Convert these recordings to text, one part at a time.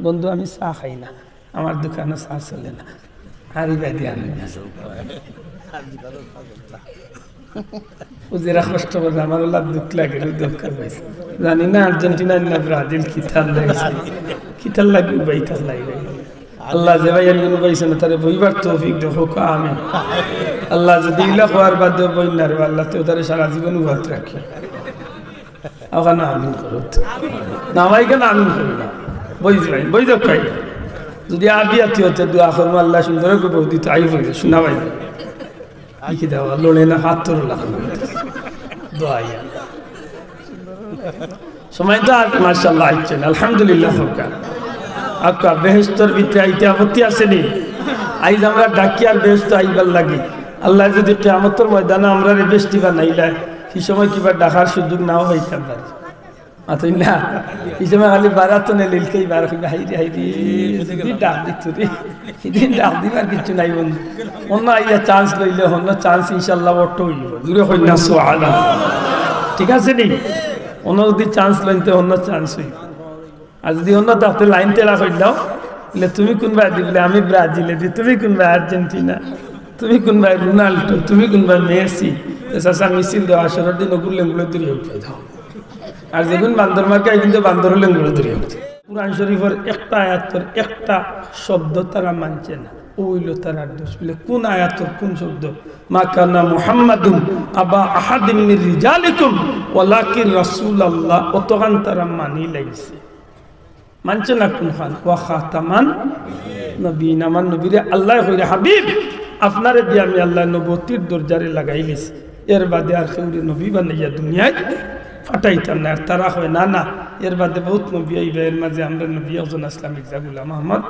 বন্ধু আমি চা খাই না, আমার দোকানে চা চলে না, হারি বাদি আনি না। ওদেরা কষ্ট করে আমার ওলা দুঃখ লাগে, দুঃখ পাইছে। জানি না আর্জেন্টিনা না ব্রাজিল কিতার লাগছে, কিতার লাগবে বাইতার লাগবে। আল্লাহ যে ভাই এমন পাইছে না তারে বইবার তৌফিক দেখো আমিন। আল্লাহ যদি ইলা হওয়ার বাদ বই না রে আল্লাহ তো তারে সারা জীবন উভাত রাখি। ওখানে আমিন করো না, ভাই কেন আমিন করি না, বই যাই বই যাও খাই। যদি আবিয়াতি হতে দোয়া করবো আল্লাহ সুন্দর করে বৌদি তো আই বই শোনা ভাই কি দেওয়া লোড়ে না হাত তোর দোয়াই সময় তো আর মাশাআল্লাহ আইছেন আলহামদুলিল্লাহ। হোকা আপকা বেহেশতর ভিতরে আইতে আপত্তি আসেনি? আইজ আমরা ডাকি আর বেহেশত আইবার লাগি। আল্লাহ যদি কিয়ামতের ময়দানে আমরা রে বেশটি বানাইলা সেই সময় কিবা ডাকার সুযোগ নাও হইতাম পারে আতই না। এই সময় খালি বারাত নে লিলকেই বার হইবা হাইরে হাইরে ডাক দিত রে, সেদিন ডাক দিবার কিছু নাই বন্ধু। অন্য আইয়া চান্স লইলে অন্য চান্স ইনশাল্লাহ অটো হইব দূরে হই না সুবহানাল্লাহ। ঠিক আছে নি? অন্য যদি চান্স লইতে অন্য চান্স হইব। আর যদি অন্য তাতে লাইন তেরা হইলাও বলে তুমি কোনবা দিবলে আমি ব্রাজিলে দি, তুমি কোনবা আর্জেন্টিনা, তুমি কোনবা রোনাল্ডো, তুমি কোনবা মেসি, চাচা মিছিল দেওয়া আসরের দিন ওগুলো লেঙ্গুলো দূরে উঠে দাও। আর যেগুন বান্দর মার্কে কিন্তু বান্দর লেঙ্গুলো দূরে উঠে। কুরআন শরীফের একটা আয়াতের একটা শব্দ তারা মানছে না, ওইল তারার দোষ। বলে কোন আয়াতের কোন শব্দ? মা কানা মুহাম্মাদুন আবা আহাদিন মির রিজালিকুম ওয়ালাকিন রাসূলুল্লাহ, অতগান তারা মানি লাইছে, মানছে না কোন খান ওয়া খাতামান নবীন। আমার নবীরে আল্লাহ কইরে হাবিব আপনারে দিয়ে আমি আল্লাহ নবতির দরজারে লাগাইলিস, এর বাদে আর কেউরে নবী বানাইয়া দুনিয়ায় ফাটাইতাম না। আর তারা হয় না না এর বাদে বহুত নবী আইবে, এর মাঝে আমরা নবী একজন আসলাম মির্জা গোলাম আহমদ।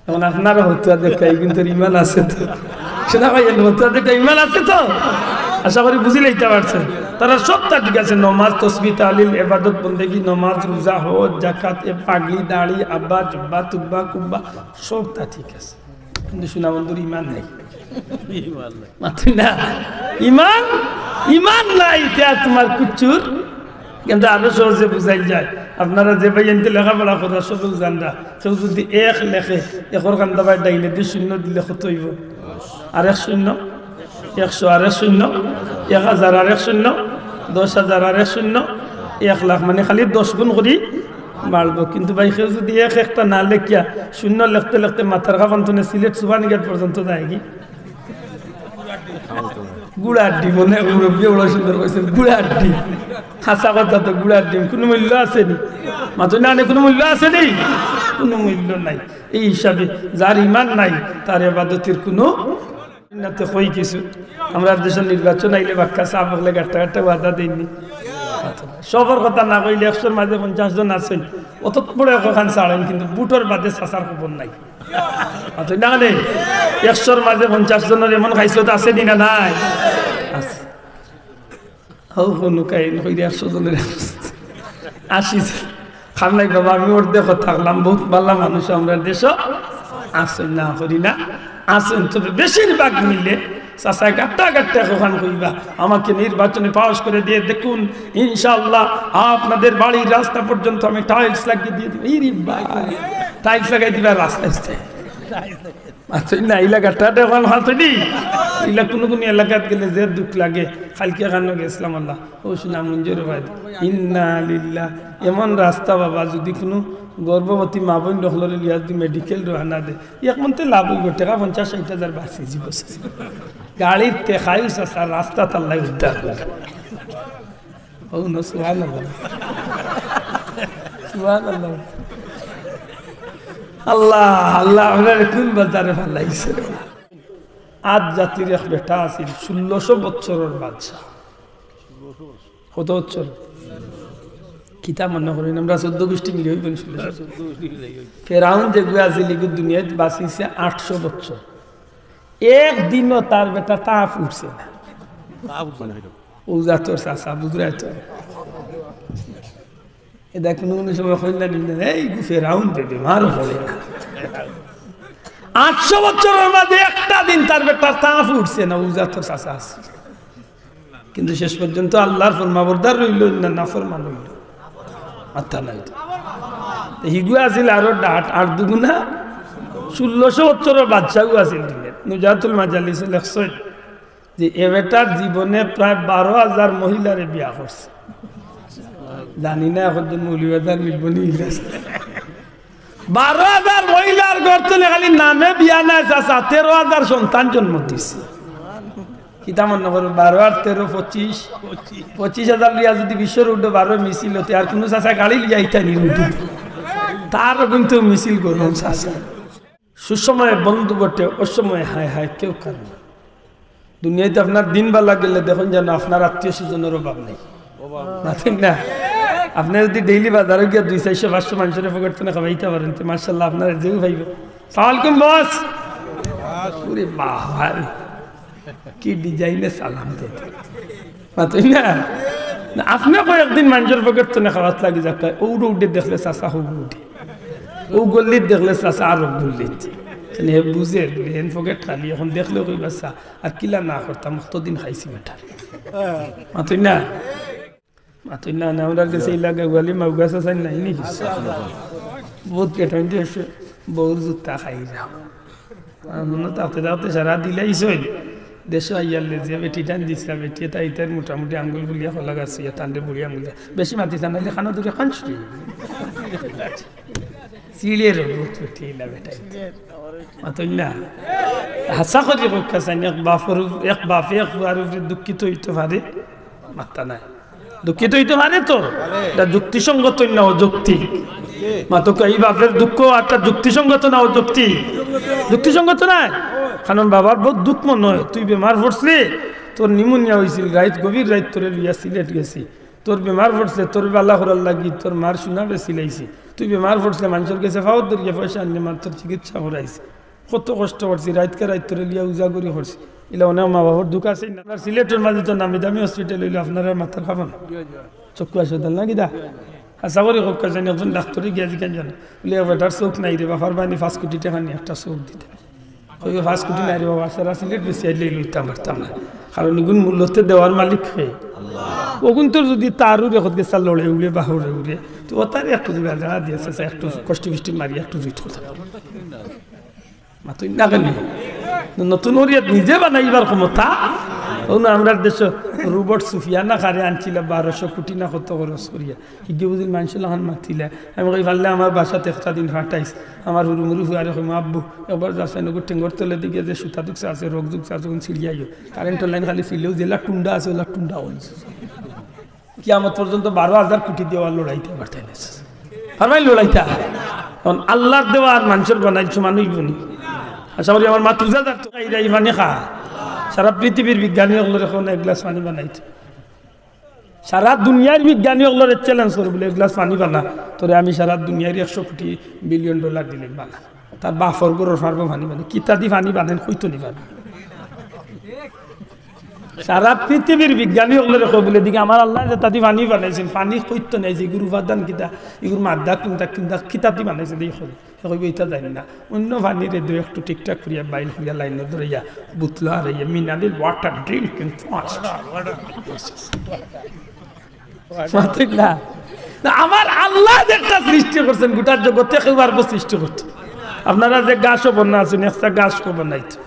এখন আপনারা হত্যা দেখাই কিন্তু ইমান আছে তো, শোনা ভাই হত্যা দেখা ইমান আছে তো, আশা করি বুঝি লইতে পারছেন। তারা সবটা ঠিক আছে, নমাজ তসবিহ তালিল ইবাদত বন্দেগী, নমাজ রোজা হজ যাকাত এ পাগড়ি দাড়ি আব্বা জুব্বা তুব্বা কুব্বা সবটা ঠিক আছে, কিন্তু শোনা বন্ধুর ইমান নাই। না ইমান ইমান নাই তোমার কুচুর। কিন্তু আরো সহজে বুঝাই যায়। আপনারা যে ভাই এনতে লেখাপড়া করা সব জানরা, কেউ যদি এক লেখে একর কান্দা বাই ডাইলে দিয়ে শূন্য দিলে কত হইব? আর এক শূন্য 100, আর এক শূন্য 1000, আর এক শূন্য 10,000, আর এক শূন্য 1 লাখ, মানে খালি 10 গুণ করি বাড়বো। কিন্তু ভাই কেউ যদি একটা না লেখিয়া শূন্য লিখতে লিখতে মাথার কাপন্তনে সিলেট সুবানি গেট পর্যন্ত যায় কি গুড়ার ডিম, মনে মুরব্বী বড় সুন্দর কইছেন গুড়ার ডিম। হাসা কথা তো গুড়ার ডিম কোনো মূল্য আসেনি, মাত্র না কোনো মূল্য আসেনি, কোনো মূল্য নাই। এই হিসাবে যার ইমান নাই তার ইবাদতের কোনো হই কিছু। আমরা দেশের নির্বাচন আইলে বাক্কা চা পাকলে গাট্টা গাট্টা বাধা দিইনি। সবার কথা না কইলে 100-র মাঝে 50 জন আছেন, অত বড় একখান ছাড়েন, কিন্তু বুটোর বাদে চাচার খবর নাই। না রে 100-র মাঝে 50 জনের এমন খাইছত আছে না নাই? আছে। কোনো কাহিনী কইলে 100 জনের 80 খান নাই বাবা। আমি ওর দেখো থাকলাম, বহুত ভালো মানুষ আমরা দেশ আসেন না করি না আসেন, তবে বেশিরভাগ মিলে চাচা গাট্টা গাট্টা কখন কইবা আমাকে নির্বাচনে পাস করে দিয়ে দেখুন ইনশাআল্লাহ আপনাদের বাড়ির রাস্তা পর্যন্ত আমি টাইলস লাগিয়ে দিয়ে দিব। ইরি ভাই টাইলস লাগাই দিবা রাস্তায় আচ্ছা না এলাকাটা এখন হাতনি এলা কোনো কোনো এলাকাত গেলে যে দুঃখ লাগে। কালকে এখানে গেছিলাম আল্লাহ ও শুনা মঞ্জুর ভাই ইন্না লিল্লাহ, এমন রাস্তা বাবা যদি কোনো গর্ভবতী মা বোন রহলরে লিয়া যদি মেডিকেল রওনা দে এক মনতে লাভ হইব, টাকা 50-60,000 বাঁচে যাব। গাড়ির তেখাই চাচা রাস্তা তাল্লাই উদ্ধার করে। ও না সুবহানাল্লাহ সুবহানাল্লাহ। আল্লাহ আল্লাহ আমরা কোন বাজারে ফালাইছে। আজ জাতির এক বেটা আছিল 1600 বছরের বাদশা। কত বছর কিতাব মনে করেন আমরা 14 গোষ্ঠী মিলে হইবেন। ফেরাউন যেগুলো আছিল এগুলো দুনিয়ায় বাঁচিছে 800 বছর। একদিনও তার বেটা তাপ উঠছে না। ও জাতর চাষা বুঝরাই তো এটা কোনো কোনো সময় কইলেন এই ফেরাউন বেমার হলে 800 বছরের মাঝে একটা দিন তার বেটার তাপ উঠছে না। ও জাতর চাষা আছে, কিন্তু শেষ পর্যন্ত আল্লাহর ফরমাবরদার রইল না নাফরমান রইল। মাথা নাই হিগু আছিল আরো ডাট 8 দুগুণা 1600 বছরের বাদশাহও আছিল দিনের নুজাতুল মাজালিস লেখছেন যে এ বেটার জীবনে প্রায় 12,000 মহিলারে বিয়া করছে জানি না এখন মৌলবাদার মিলবনি 12,000 মহিলার ঘর থেকে খালি নামে বিয়া নাই চাচা 13,000 সন্তান জন্ম দিছে কিতা মনে করো 12 আর 13 25,000 লিয়া যদি বিশ্বের উঠে 12 মিছিল হতে আর কোনো চাচা গাড়ি লিয়া ইটা নি উঠে তার কিন্তু মিছিল করুন চাচা সুসময়ে বন্ধু বটে অসময়ে হায় হায় কেউ কারণ দুনিয়াতে আপনার দিন বেলা গেলে দেখুন যেন আপনার আত্মীয় স্বজনের অভাব নেই ঠিক না আপনি যদি ডেইলি বাজারে গিয়ে 200-400 মানুষের পকেট থেকে খাওয়াইতে পারেন তো মার্শাল্লাহ আপনার যেও ভাইবে সালামালাইকুম বস পুরে বাহ কি ডিজাইনে সালাম দিতে তাই না আপনি কয়েকদিন মানুষের পকেট থেকে খাওয়াত লাগি যাতে ওউড উঠে দেখলে চাষা হোক উঠে ও গল্লিত দেখলে চাষা আরো গল্লিত বুঝে হেন পকেট খালি এখন দেখলেও কই বাচ্চা আর কিলা না করতাম কতদিন খাইছি বেটার মাতুই না না আমরা কাছে ইলাকা গোয়ালি মাউ গাছ আছে নাই নাকি বহুত পেটন দিয়ে বউর জুতা খাই যাও তাতে তাতে সারা দিলাইছ দেশ আইয়ালে যে বেটি টান দিছিলাম বেটি এটা ইতার মোটামুটি আঙ্গুল বুলিয়া খোলা গাছে টান্ডে বুড়ি আঙ্গুল বেশি মাতি টানাইলে খানা দূরে খানছি চিড়িয়ে বহুত বেটি ইলা বেটা মাতুই না হাসা করি রক্ষা চাই এক বাপে এক বুয়ার উপরে দুঃখিত হইতে পারে মাত্তা নাই দুঃখিত হইতে পারে তো এটা যুক্তিসঙ্গত না অযৌক্তিক মাতো এই বাপের দুঃখ একটা যুক্তিসঙ্গত না অযৌক্তিক যুক্তিসঙ্গত না কারণ বাবার বহুত দুঃখ মনে হয় তুই বেমার পড়ছলি তোর নিমোনিয়া হয়েছিল রাইত গভীর রাইত তোর বিয়া সিলেট গেছি তোর বেমার পড়ছে তোর আল্লাহ করার লাগি তোর মার শুনাবে সিলাইছি তুই বেমার পড়ছলে মানুষের কাছে ফাওয়ার দরিয়া পয়সা আনলে মার তোর চিকিৎসা করাইছি কত কষ্ট করছি রাইতকে রাইত তোর লিয়া উজাগরি করছি এলা অনেক মা বাবার দুঃখ আছে আপনার সিলেটের মাঝে তো নামি দামি হসপিটাল হইলে আপনারা মাথার খাবেন চক্ষু হাসপাতাল না কিদা আশা করি হোক কাছে একজন ডাক্তারই গিয়ে কেন জানে বলে বেটার চোখ নাই রে বাবার বানি 5 কোটি টাকা নিয়ে একটা চোখ দিতে ওই 5 কোটি নাই রে বাবা সারা সিলেট বেশি আইলে লইতাম পারতাম না কারণ এগুন মূল্যতে দেওয়ার মালিক হয়ে ওগুন তোর যদি তারও রেখত গেছে লড়ে উড়ে বাহরে উড়ে তো ও তার একটু জায়গা দিয়েছে একটু কষ্ট বৃষ্টি মারি একটু জুইট করতে মাতুই না কেন নতুন ওরিয়াত নিজে বানাইবার ক্ষমতা আমরা দেশ রোবট সুফিয়ানা কারে আনছিল 1200 কোটি না কত খরচ করিয়া হিগে বুঝিল মানুষ লাহান মাতিলে আমি কই পারলে আমার বাসাতে একটা দিন ফাটাইস আমার হুরুমুরু হুয়ারে কই আব্বু একবার যাচ্ছে নগর টেঙ্গর তলে দিকে যে সুতা দুকছে আছে রোগ দুকছে আছে কোন ছিড়িয়াইও কারেন্ট লাইন খালি ছিলেও জেলা টুন্ডা আছে ওলা টুন্ডা হয়েছে কিয়ামত পর্যন্ত 12,000 কোটি দেওয়ার লড়াইতে পারতেন ফারমাই লড়াইতা কারণ আল্লাহর দেওয়া আর মানুষের বানাইছো মানুষ বনি আশা করি আমার মা তুজা যার তো খাই পানি খা সারা পৃথিবীর বিজ্ঞানী ওগুলোর এখন 1 গ্লাস পানি বানাইছে সারা দুনিয়ার বিজ্ঞানী ওগুলোর চ্যালেঞ্জ করে বলে 1 গ্লাস পানি বানা তোরে আমি সারা দুনিয়ার 100 কোটি বিলিয়ন ডলার দিলে বানা তার বাফর গরুর ফার্ম পানি বানে কিতাদি পানি বানেন কইতো নি পানি সারা পৃথিবীর বিজ্ঞানী ওগুলোর বলে দিকে আমার আল্লাহ যে তাদি পানি বানাইছেন পানি কইতো নাই যে গুরু উপাদান কিতা এগুলো মাদ্দা কিনতা কিতাদি বানাইছে দেখো কইব এটা জানি না অন্য পানিরে দু একটু ঠিকঠাক করিয়া বাইল করিয়া লাইনে ধরিয়া বুতলা আর মিনারেল ওয়াটার ড্রিঙ্কিং ফাস্ট ঠিক না আমার আল্লাহ একটা সৃষ্টি করছেন গোটার জগতে কেউ আর সৃষ্টি করতে আপনারা যে গাছও বন্যা আছেন একটা গাছও বানাইতে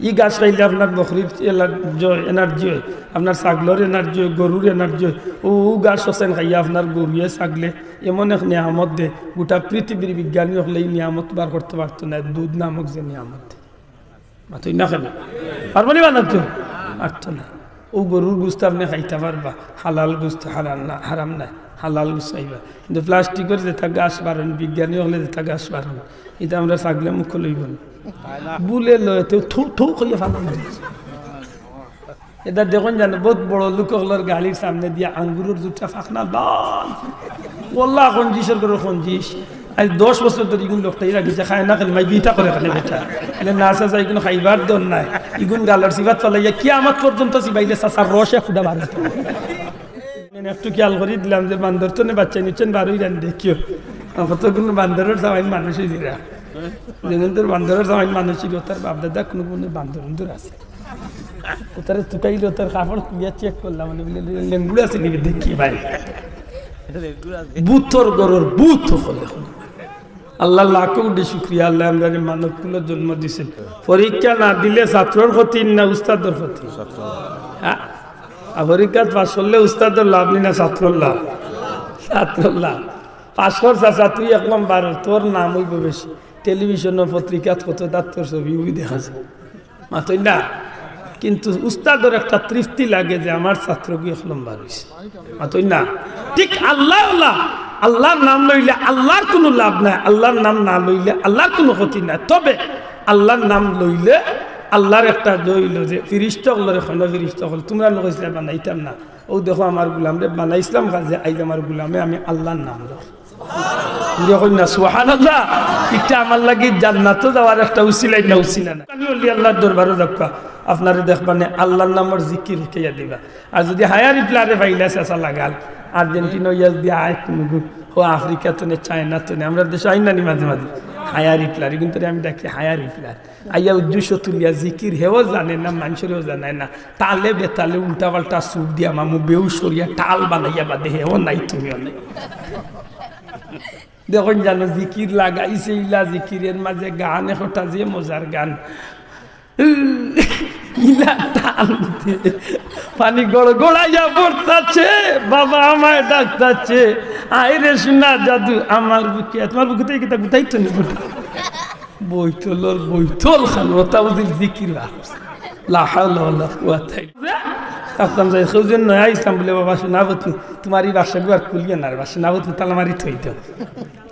ই গাছ খাইলে আপনার বকরির এনার্জি হয় আপনার ছাগলের এনার্জি হয় গরুর এনার্জি হয় ও গাছ হোসেন খাইয়া আপনার গরুয়ে ছাগলে এমন এক নিয়ামত দে গোটা পৃথিবীর বিজ্ঞানী হলে এই নিয়ামত বার করতে পারতো না দুধ নামক যে নিয়ামত মাতুই না কেন পারবনি বানাতো পারতো না ও গরুর গুস্ত আপনি খাইতে পারবা হালাল গুস্ত হারাম না হারাম নাই হালাল গুস্ত খাইবা কিন্তু প্লাস্টিকের যেটা গাছ বাড়ান বিজ্ঞানী হলে যেটা গাছ বাড়ান এটা আমরা ছাগলে মুখ লইব না বুলে লয় তো থু করে ফালাম এটা দেখুন জানো বহুত বড় লোকগুলোর গাড়ির সামনে দিয়ে আঙ্গুরের দুটা ফাঁকনা লাল ওল্লা খঞ্জিসের করে খঞ্জিস আজ 10 বছর ধরে ইগুন লোকটাই রাখিছে খায় না কেন মাই বিটা করে খালে বেটা এলে নাচা যায় ইগুন খাইবার দন নাই ইগুন গালার সিবাত ফলাইয়া কিয়ামত পর্যন্ত সিবাইলে চাচার রসে খুদা বার একটু খেয়াল করে দিলাম যে বান্দর তো বাচ্চা নিচ্ছেন বারোই রান দেখিও কতগুলো বান্দরের সামাইন মানুষই দিরা যেদিন তোর বান্দরের সামাইন মানুষই তার বাপ দাদা কোনো কোনো বান্দর আছে তারা তুকাইল তার কাপড় খুলিয়া চেক করলাম মানে লেঙ্গুড়ে আছে নিবি দেখি ভাই বুথর গরর বুথ হলে আল্লাহ লাখো উঠে শুক্রিয়া আল্লাহ আমরা মানব কুলের জন্ম দিছেন পরীক্ষা না দিলে ছাত্রর ক্ষতি না উস্তাদের ক্ষতি হ্যাঁ পরীক্ষা পাশ করলে উস্তাদের লাভ নি না ছাত্রর লাভ ছাত্রর লাভ পাশ কর চাচা তুই 1 নম্বর তোর নাম হইব বেশি টেলিভিশন পত্রিকাত কত তার তোর ছবি দেখা যায় মাতই না কিন্তু উস্তাদের একটা তৃপ্তি লাগে যে আমার ছাত্র কি 1 নম্বর হইছে মাতই না ঠিক আল্লাহ আল্লাহ আল্লাহর নাম লইলে আল্লাহর কোনো লাভ নাই আল্লাহর নাম না লইলে আল্লাহর কোনো ক্ষতি নাই তবে আল্লাহর নাম লইলে আল্লাহর একটা দইল যে ফিরিস্তা হলরে খন্ড ফিরিস্তা হল তোমরা লোক ইসলাম বানাইতাম না ও দেখো আমার গোলাম রে বানাইছিলাম কাজে আইজ আমার গোলামে আমি আল্লাহর নাম লই যখন না সুবহানাল্লাহ এটা আমার লাগি জান্নাতে যাওয়ার একটা উসিলাই না উসিলা না আমি ওলি আল্লাহর দরবারে যাবো আপনারে দেখবানে আল্লাহর নামের জিকির কিয়া দিবা আর যদি হায়ার ইপ্লারে পাইলা চাচা লাগাল আর্জেন্টিনা ইয়াজ দিয়ে আয় কোনো ও আফ্রিকা তো নেই চায়না তো নেই আমরা দেশে আইন নানি মাঝে মাঝে হায়ার ইফলার কিন্তু আমি ডাকি হায়ার ইফলার আইয়া উদ্দেশ্য তুলিয়া জিকির হেও জানে না মানুষেরও জানে না তালে বেতালে উল্টা পাল্টা সুপ দিয়া মামু বেউ সরিয়া টাল বানাইয়া বাদে হেও নাই তুমিও নাই দেখুন জানো জিকির লাগাইছে ইলা জিকিরের মাঝে গান একটা যে মজার গান ইলা টানতে পানি গড়গড়াইয়া পড়তাছে বাবা আমায় ডাকতাছে আয় রে শোনা জাদু আমার বুকে তোমার বুকে থেকে তা গুতাইতো নি বইতলর বইতল খালতা উদিল জিকির লা হাওলা ওয়ালা কুওয়াতা তাকতাম যাই খুঁজেন নয় ইসলাম বলে বাবা শোনাবতনি তোমার এই বাসা গুয়ার খুলিয়ে না বাসা শোনাবতনি তালা মারি থইতো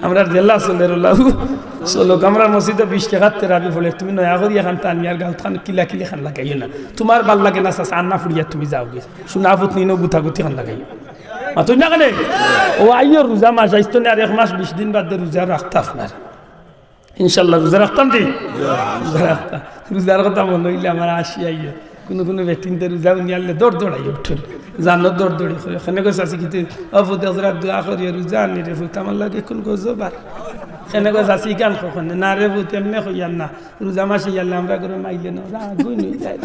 আমরা জেলা চলে রলাহু চলো আমরা মসজিদে 20 টাকা তেরাবি বলে তুমি নয়া করি এখন টানি আর গাল খান কিলা কিলি খান লাগাইও না তোমার ভাল লাগে না চাচা আন্না ফুরিয়া তুমি যাওগে শোনাবতনি নো গুথা গুথি খান লাগাইও তুই না কেন ও আইও রোজা মাস আসতো না আর 1 মাস 20 দিন বাদে রোজা রাখতা আপনার ইনশাল্লাহ রোজা রাখতাম দি রোজা রাখতাম রোজার কথা মনে হইলে আমার আসি আইয়ে কোনো কোনো ব্যক্তিতে রোজা নিয়ালে দৌড় দৌড়াই উঠুন জানো দৌড় দৌড়ি করে এখানে গেছে আছে কিন্তু অবুদ হজরত দোয়া করি রোজা আনি রে ফুট আমার লাগে কোন গজবার এখানে গেছে আছে গান কখনো না রে ফুট এমনি হইয়ার না রোজা মাসে ইয়ালে আমরা করে মাইলে না আগুই নই যায়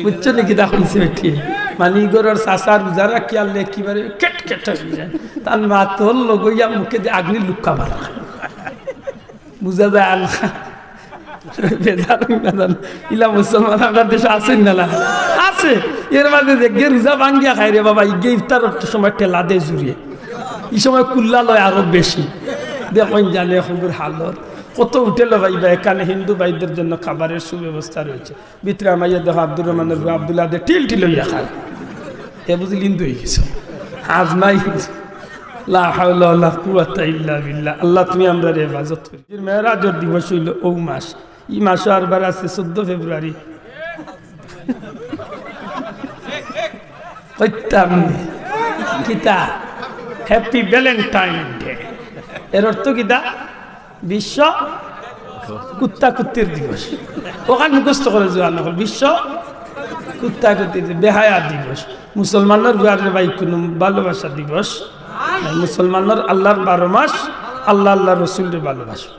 বুঝছো নাকি দেখছি ঠিক মানে ইগরের চাষা রোজা রাখি আনলে একেবারে কেট কেট হয়ে যায় তার মা তোর লগইয়া মুখে দিয়ে আগ্নি লুক্কা মারা বুঝা যায় আল্লাহ ইলা মুসলমান আপনার দেশে আছেন না আছে এর মাঝে যে রোজা ভাঙ্গিয়া খাই রে বাবা ইগে ইফতার সময় ঠেলা দে জুড়িয়ে এই সময় কুল্লা লয় আরো বেশি দেখুন জানে খবর হালত কত উঠে ভাইবা এখানে হিন্দু ভাইদের জন্য খাবারের সুব্যবস্থা রয়েছে ভিতরে আমাইয়া দেখো আব্দুর রহমানের আব্দুল্লাহ দে টিল টিল হইয়া খায় এ বুঝি লিন্দু হয়ে গেছে আজমাই লা হাওলা ওয়ালা কুওয়াতা ইল্লা বিল্লাহ আল্লাহ তুমি আমরা হেফাজত করি মেরাজের দিবস হইল ও মাস এই মাসে আরবার আছে 14 ফেব্রুয়ারি কিতা হ্যাপি ভ্যালেন্টাইন ডে এর অর্থ কিতা বিশ্ব কুত্তা কুত্তির দিবস ওখানে মুখস্থ করে যাওয়া না বিশ্ব কুত্তা কুত্তির বেহায়া দিবস মুসলমানের ঘরে ভাই কোনো ভালোবাসা দিবস মুসলমানের আল্লাহর 12 মাস আল্লাহ আল্লাহ রসুলের ভালোবাসা